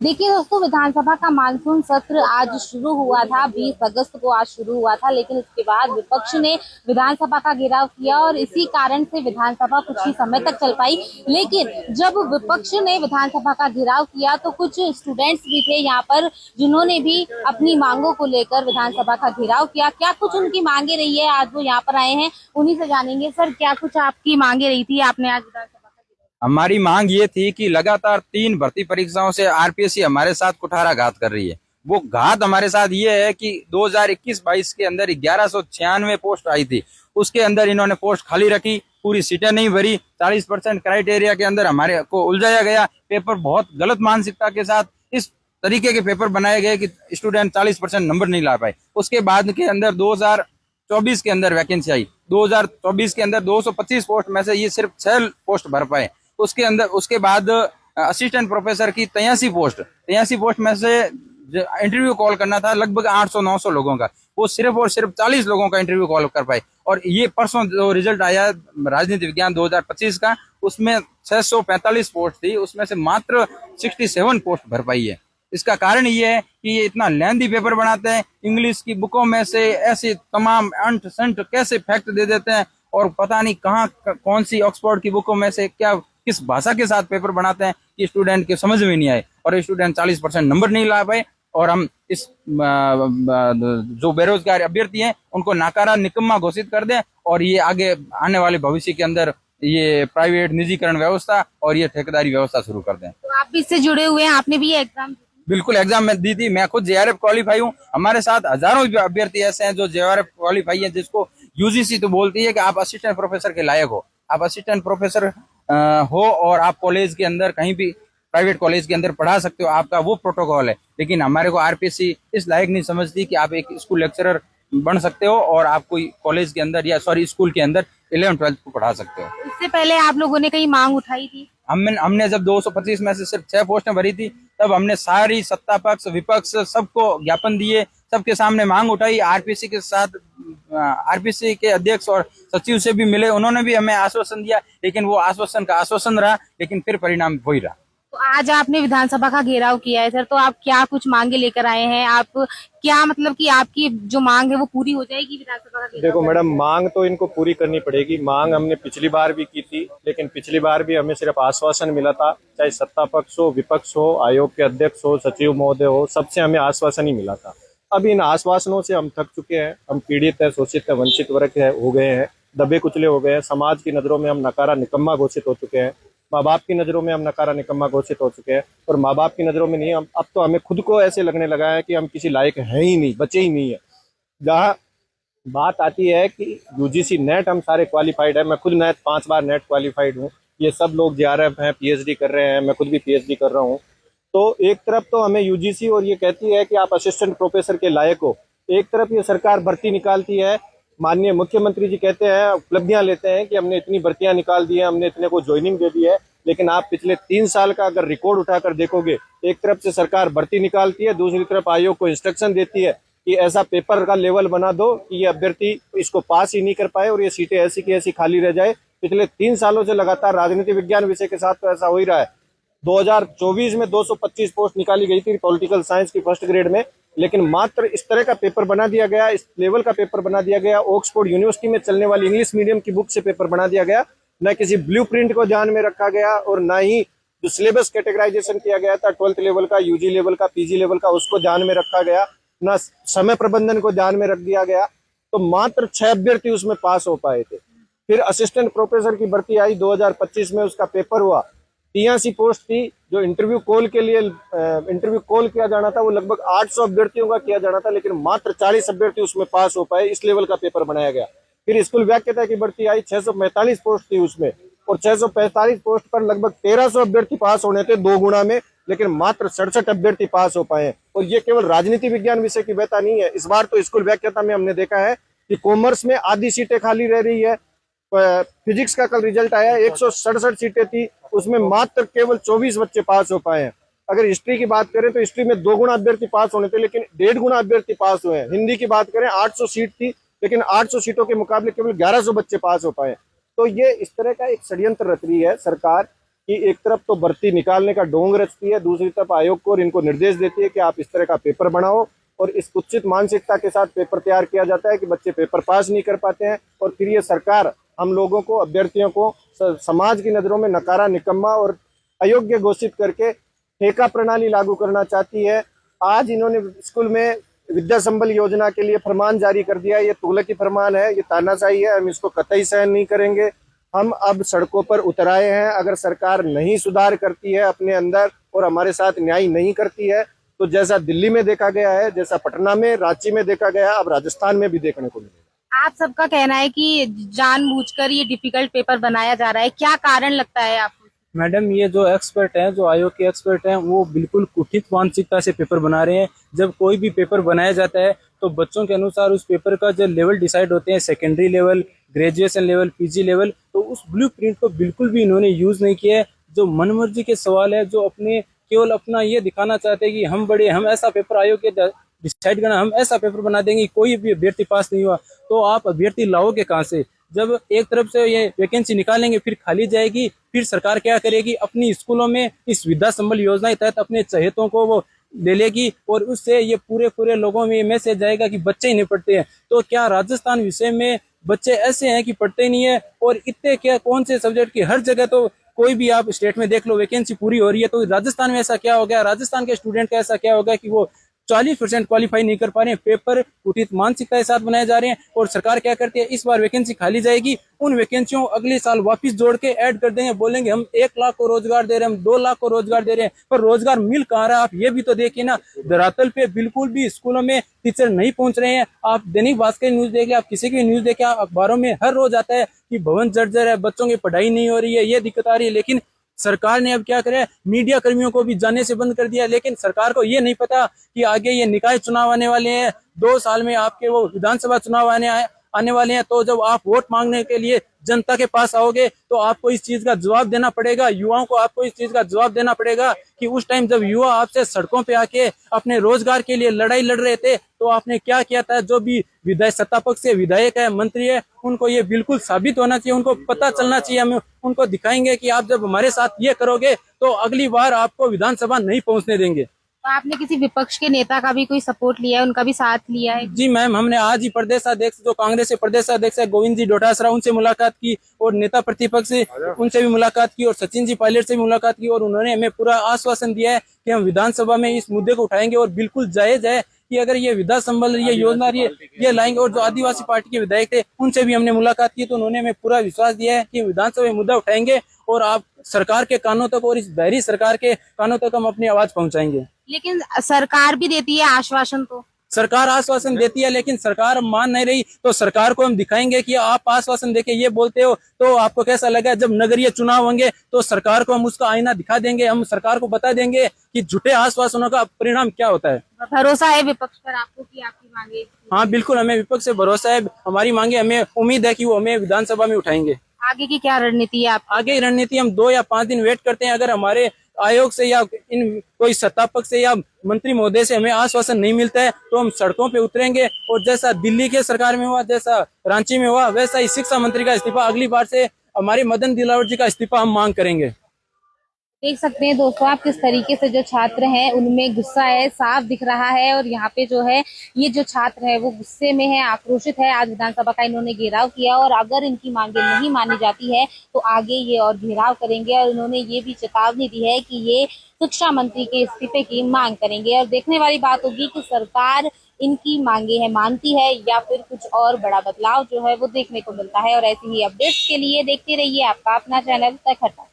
देखिए दोस्तों, विधानसभा का मानसून सत्र आज शुरू हुआ था। 20 अगस्त को आज शुरू हुआ था, लेकिन इसके बाद विपक्ष ने विधानसभा का घेराव किया और इसी कारण से विधानसभा कुछ ही समय तक चल पाई। लेकिन जब विपक्ष ने विधानसभा का घेराव किया तो कुछ स्टूडेंट्स भी थे यहाँ पर, जिन्होंने भी अपनी मांगों को लेकर विधानसभा का घेराव किया। क्या कुछ उनकी मांगे रही है, आज वो यहाँ पर आए हैं, उन्हीं से जानेंगे। सर, क्या कुछ आपकी मांगे रही थी, आपने आज विधानसभा का घेराव हमारी मांग ये थी कि लगातार 3 भर्ती परीक्षाओं से आरपीएससी हमारे साथ कुठाराघात कर रही है। वो घात हमारे साथ ये है कि 2021-22 के अंदर 1196 पोस्ट आई थी, उसके अंदर इन्होंने पोस्ट खाली रखी, पूरी सीटें नहीं भरी। 40% क्राइटेरिया के अंदर हमारे को उलझाया गया। पेपर बहुत गलत मानसिकता के साथ इस तरीके के पेपर बनाए गए कि स्टूडेंट 40% नंबर नहीं ला पाए। उसके बाद के अंदर 2024 के अंदर वैकेंसी आई। 2024 के अंदर 225 पोस्ट में से ये सिर्फ 6 पोस्ट भर पाए। उसके बाद असिस्टेंट प्रोफेसर की 83 पोस्ट में से इंटरव्यू कॉल करना था लगभग 800-900 लोगों का, वो सिर्फ और सिर्फ 40 लोगों का इंटरव्यू कॉल कर पाए। और ये परसों जो रिजल्ट आया राजनीति विज्ञान 2025 का, उसमें 645 पोस्ट थी, उसमें से मात्र 67 पोस्ट भर पाई है। इसका कारण ये है कि ये इतना लेंदी पेपर बनाते हैं। इंग्लिश की बुकों में से ऐसे तमाम अंट संट कैसे फैक्ट दे देते हैं, और पता नहीं कहाँ कौन सी ऑक्सफोर्ड की बुकों में से क्या किस भाषा के साथ पेपर बनाते हैं कि स्टूडेंट के समझ में नहीं आए और स्टूडेंट 40% नंबर नहीं ला पाए। और हम इस जो बेरोजगार अभ्यर्थी हैं उनको नाकारा निकम्मा घोषित कर दें, और ये आगे आने वाले भविष्य के अंदर ये प्राइवेट निजीकरण व्यवस्था और ये ठेकेदारी व्यवस्था शुरू कर दें। तो आप भी इससे जुड़े हुए हैं, आपने भी ये एग्जाम बिल्कुल एग्जाम में दी थी। मैं खुद जेआरएफ क्वालिफाई हूँ। हमारे साथ हजारों अभ्यर्थी ऐसे हैं जो जेआरएफ क्वालिफाई है, जिसको यूजीसी तो बोलती है कि आप असिस्टेंट प्रोफेसर के लायक हो, आप असिस्टेंट प्रोफेसर हो और आप कॉलेज के अंदर कहीं भी प्राइवेट कॉलेज के अंदर पढ़ा सकते हो, आपका वो प्रोटोकॉल है। लेकिन हमारे को आरपीएससी इस लायक नहीं समझती कि आप एक स्कूल लेक्चरर बन सकते हो और आप कोई कॉलेज के अंदर या स्कूल के अंदर 11th-12th को पढ़ा सकते हो। इससे पहले आप लोगों ने कहीं मांग उठाई थी? हमने जब 225 में से सिर्फ 6 पोस्टें भरी थी, तब हमने सारी सत्ता पक्ष विपक्ष सबको ज्ञापन दिए, सबके सामने मांग उठाई। आरपीएससी के साथ आरपीएससी के अध्यक्ष और सचिव से भी मिले, उन्होंने भी हमें आश्वासन दिया, लेकिन वो आश्वासन का आश्वासन रहा, लेकिन फिर परिणाम वही रहा। तो आज आपने विधानसभा का घेराव किया है सर, तो आप क्या कुछ मांगे लेकर आए हैं? आप क्या मतलब कि आपकी जो मांग है वो पूरी हो जाएगी विधानसभा का घेराव? देखो मैडम, मांग तो इनको पूरी करनी पड़ेगी। मांग हमने पिछली बार भी की थी, लेकिन पिछली बार भी हमें सिर्फ आश्वासन मिला था, चाहे सत्ता पक्ष हो, विपक्ष हो, आयोग के अध्यक्ष हो, सचिव महोदय हो, सबसे हमें आश्वासन ही मिला था। अब इन आश्वासनों से हम थक चुके हैं। हम पीड़ित है, शोषित है, वंचित वर्ग है हो गए हैं, दबे कुचले हो गए हैं। समाज की नजरों में हम नकारा निकम्मा घोषित हो चुके हैं, माँ बाप की नजरों में हम नकारा निकम्मा घोषित हो चुके हैं। और माँ बाप की नजरों में नहीं, हम अब तो हमें खुद को ऐसे लगने लगा है कि हम किसी लायक हैं ही नहीं, बचे ही नहीं है। जहाँ बात आती है कि यूजीसी नेट हम सारे क्वालिफाइड है, मैं खुद नेट 5 बार नेट क्वालिफाइड हूँ। ये सब लोग जेआरएफ हैं, पीएचडी कर रहे हैं, मैं खुद भी पीएचडी कर रहा हूँ। तो एक तरफ तो हमें यूजीसी और ये कहती है कि आप असिस्टेंट प्रोफेसर के लायक हो, एक तरफ ये सरकार भर्ती निकालती है। माननीय मुख्यमंत्री जी कहते हैं, उपलब्धियां लेते हैं कि हमने इतनी भर्तियां निकाल दी है, हमने इतने को ज्वाइनिंग दे दी है। लेकिन आप पिछले 3 साल का अगर रिकॉर्ड उठाकर देखोगे, एक तरफ से सरकार भर्ती निकालती है, दूसरी तरफ आयोग को इंस्ट्रक्शन देती है कि ऐसा पेपर का लेवल बना दो कि ये अभ्यर्थी इसको पास ही नहीं कर पाए और ये सीटें ऐसी की ऐसी खाली रह जाए। पिछले 3 सालों से लगातार राजनीति विज्ञान विषय के साथ तो ऐसा हो ही रहा है। 2024 में 225 पोस्ट निकाली गई थी पॉलिटिकल साइंस की फर्स्ट ग्रेड में, लेकिन मात्र इस तरह का पेपर बना दिया गया, इस लेवल का पेपर बना दिया गया, ऑक्सफोर्ड यूनिवर्सिटी में चलने वाली इंग्लिश मीडियम की बुक से पेपर बना दिया गया। न किसी ब्लूप्रिंट को ध्यान में रखा गया और न ही जो सिलेबस कैटेगराइजेशन किया गया था 12th लेवल का, यूजी लेवल का, पीजी लेवल का, उसको ध्यान में रखा गया, न समय प्रबंधन को ध्यान में रख दिया गया। तो मात्र 6 अभ्यर्थी उसमें पास हो पाए थे। फिर असिस्टेंट प्रोफेसर की भर्ती आई 2025 में, उसका पेपर हुआ। 83 पोस्ट थी। जो इंटरव्यू कॉल के लिए इंटरव्यू कॉल किया जाना था वो लगभग 800 अभ्यर्थियों का किया जाना था, लेकिन मात्र 40 अभ्यर्थी उसमें पास हो पाए। इस लेवल का पेपर बनाया गया। फिर स्कूल व्याख्याता की भर्ती आई, 645 पोस्ट थी उसमें, और 645 पोस्ट पर लगभग 1300 अभ्यर्थी पास होने थे 2 गुना में, लेकिन मात्र 67 अभ्यर्थी पास हो पाए। और ये केवल राजनीति विज्ञान विषय की बेहतर नहीं है। इस बार तो स्कूल व्याख्याता में हमने देखा है कि कॉमर्स में आधी सीटें खाली रह रही है। फिजिक्स का कल रिजल्ट आया, 167 सीटें थी, उसमें मात्र केवल 24 बच्चे पास हो पाए हैं। अगर हिस्ट्री की बात करें तो हिस्ट्री में 2 गुना अभ्यर्थी पास होने थे, लेकिन 1.5 गुना अभ्यर्थी पास हुए हैं। हिंदी की बात करें 800 सीट थी, लेकिन 800 सीटों के मुकाबले केवल 1100 बच्चे पास हो पाए। तो ये इस तरह का एक षड्यंत्र रच रही है सरकार कि एक तरफ तो भर्ती निकालने का ढोंग रचती है, दूसरी तरफ आयोग को और इनको निर्देश देती है कि आप इस तरह का पेपर बनाओ, और इस कुत्सित मानसिकता के साथ पेपर तैयार किया जाता है कि बच्चे पेपर पास नहीं कर पाते हैं, और फिर ये सरकार हम लोगों को, अभ्यर्थियों को समाज की नज़रों में नकारा, निकम्मा और अयोग्य घोषित करके ठेका प्रणाली लागू करना चाहती है। आज इन्होंने स्कूल में विद्या संबल योजना के लिए फरमान जारी कर दिया। ये तुगलकी फरमान है, ये तानाशाही है, हम इसको कतई सहन नहीं करेंगे। हम अब सड़कों पर उतर आए हैं। अगर सरकार नहीं सुधार करती है अपने अंदर और हमारे साथ न्याय नहीं करती है, तो जैसा दिल्ली में देखा गया है, जैसा पटना में, रांची में देखा गया, अब राजस्थान में भी देखने को मिलेगा। आप सबका कहना है कि जानबूझकर ये डिफिकल्ट पेपर बनाया जा रहा है, क्या कारण लगता है आपको? मैडम, ये जो एक्सपर्ट हैं, जो आयोग के एक्सपर्ट हैं, वो बिल्कुल कुटित मानसिकता से पेपर बना रहे हैं। जब कोई भी पेपर बनाया जाता है तो बच्चों के अनुसार उस पेपर का जो लेवल डिसाइड होते हैं, secondary level, graduation level, PG level, तो उस ब्लूप्रिंट को बिल्कुल भी इन्होंने यूज नहीं किया है। जो मनमर्जी के सवाल है, जो अपने केवल अपना ये दिखाना चाहते हैं कि हम बड़े, हम ऐसा पेपर आयोग के डिसाइड करना, हम ऐसा पेपर बना देंगे, कोई भी अभ्यर्थी पास नहीं हुआ तो आप अभ्यर्थी लाओगे कहाँ से? जब एक तरफ से ये वैकेंसी निकालेंगे फिर खाली जाएगी, फिर सरकार क्या करेगी? अपनी स्कूलों में इस विद्या संबल योजना के तहत अपने चहेतों को वो ले लेगी, और उससे ये पूरे लोगों में ये मैसेज जाएगा कि बच्चे ही नहीं पढ़ते हैं। तो क्या राजस्थान विषय में बच्चे ऐसे हैं कि पढ़ते ही नहीं है? और इतने क्या, कौन से सब्जेक्ट की, हर जगह तो कोई भी आप स्टेट में देख लो वैकेंसी पूरी हो रही है, तो राजस्थान में ऐसा क्या हो गया? राजस्थान के स्टूडेंट का ऐसा क्या हो गया कि वो 40% क्वालिफाई नहीं कर पा रहे हैं? पेपर कुटित मानसिकता के साथ बनाए जा रहे हैं। और सरकार क्या करती है? इस बार वैकेंसी खाली जाएगी, उन वैकेंसियों अगले साल वापस जोड़ के ऐड कर देंगे, बोलेंगे हम 1 लाख को रोजगार दे रहे हैं, हम 2 लाख को रोजगार दे रहे हैं, पर रोजगार मिल कहाँ रहा है? आप ये भी तो देखिए ना, धरातल पे बिल्कुल भी स्कूलों में टीचर नहीं पहुंच रहे हैं। आप दैनिक भास्कर न्यूज देख ले, आप किसी की न्यूज देखे, अखबारों में हर रोज आता है कि भवन जर्जर है, बच्चों की पढ़ाई नहीं हो रही है, ये दिक्कत आ रही है। लेकिन सरकार ने अब क्या करे, मीडिया कर्मियों को भी जाने से बंद कर दिया। लेकिन सरकार को ये नहीं पता कि आगे ये निकाय चुनाव आने वाले हैं, 2 साल में आपके वो विधानसभा चुनाव आने वाले हैं। तो जब आप वोट मांगने के लिए जनता के पास आओगे तो आपको इस चीज का जवाब देना पड़ेगा, युवाओं को आपको इस चीज का जवाब देना पड़ेगा कि उस टाइम जब युवा आपसे सड़कों पे आके अपने रोजगार के लिए लड़ाई लड़ रहे थे तो आपने क्या किया था? जो भी विधायक, सत्ता पक्ष से विधायक है, मंत्री है, उनको ये बिल्कुल साबित होना चाहिए, उनको पता चलना चाहिए। हम उनको दिखाएंगे कि आप जब हमारे साथ ये करोगे तो अगली बार आपको विधानसभा नहीं पहुंचने देंगे। तो आपने किसी विपक्ष के नेता का भी कोई सपोर्ट लिया है, उनका भी साथ लिया है? जी मैम, हमने आज ही प्रदेशाध्यक्ष, जो कांग्रेस के प्रदेशाध्यक्ष है गोविंद जी डोटासरा, उनसे मुलाकात की, और नेता प्रतिपक्ष उनसे भी मुलाकात की, और सचिन जी पायलट से भी मुलाकात की, और उन्होंने हमें पूरा आश्वासन दिया है कि हम विधानसभा में इस मुद्दे को उठाएंगे और बिल्कुल जायज है कि अगर ये विद्या संबल, ये योजना ये लाएंगे। और जो आदिवासी पार्टी के विधायक थे उनसे भी हमने मुलाकात की, तो उन्होंने हमें पूरा विश्वास दिया है कि विधानसभा में मुद्दा उठाएंगे और आप सरकार के कानों तक और इस बहरी सरकार के कानों तक हम अपनी आवाज पहुंचाएंगे। लेकिन सरकार भी देती है आश्वासन, तो सरकार आश्वासन देती है लेकिन सरकार मान नहीं रही, तो सरकार को हम दिखाएंगे कि आप आश्वासन देके ये बोलते हो तो आपको कैसा लगा। जब नगरीय चुनाव होंगे तो सरकार को हम उसका आईना दिखा देंगे, हम सरकार को बता देंगे कि झूठे आश्वासनों का परिणाम क्या होता है। भरोसा है विपक्ष पर आपको कि आपकी मांगे? हाँ बिल्कुल, हमें विपक्ष से भरोसा है, हमारी मांगे, हमें उम्मीद है कि वो हमें विधानसभा में उठाएंगे। आगे की क्या रणनीति है आप? आगे रणनीति हम 2 या 5 दिन वेट करते हैं। अगर हमारे आयोग से या इन कोई सत्ता पक्ष से या मंत्री महोदय से हमें आश्वासन नहीं मिलता है तो हम सड़कों पे उतरेंगे, और जैसा दिल्ली के सरकार में हुआ, जैसा रांची में हुआ, वैसा ही शिक्षा मंत्री का इस्तीफा अगली बार से हमारे मदन दिलावर जी का इस्तीफा हम मांग करेंगे। देख सकते हैं दोस्तों आप किस तरीके से जो छात्र हैं उनमें गुस्सा है, साफ दिख रहा है। और यहाँ पे जो है ये जो छात्र है वो गुस्से में है, आक्रोशित है। आज विधानसभा का इन्होंने घेराव किया और अगर इनकी मांगे नहीं मानी जाती है तो आगे ये और घेराव करेंगे। और इन्होंने ये भी चेतावनी दी है कि ये शिक्षा मंत्री के इस्तीफे की मांग करेंगे। और देखने वाली बात होगी कि सरकार इनकी मांगे है मानती है या फिर कुछ और बड़ा बदलाव जो है वो देखने को मिलता है। और ऐसी ही अपडेट्स के लिए देखते रहिए आपका अपना चैनल तक हटा।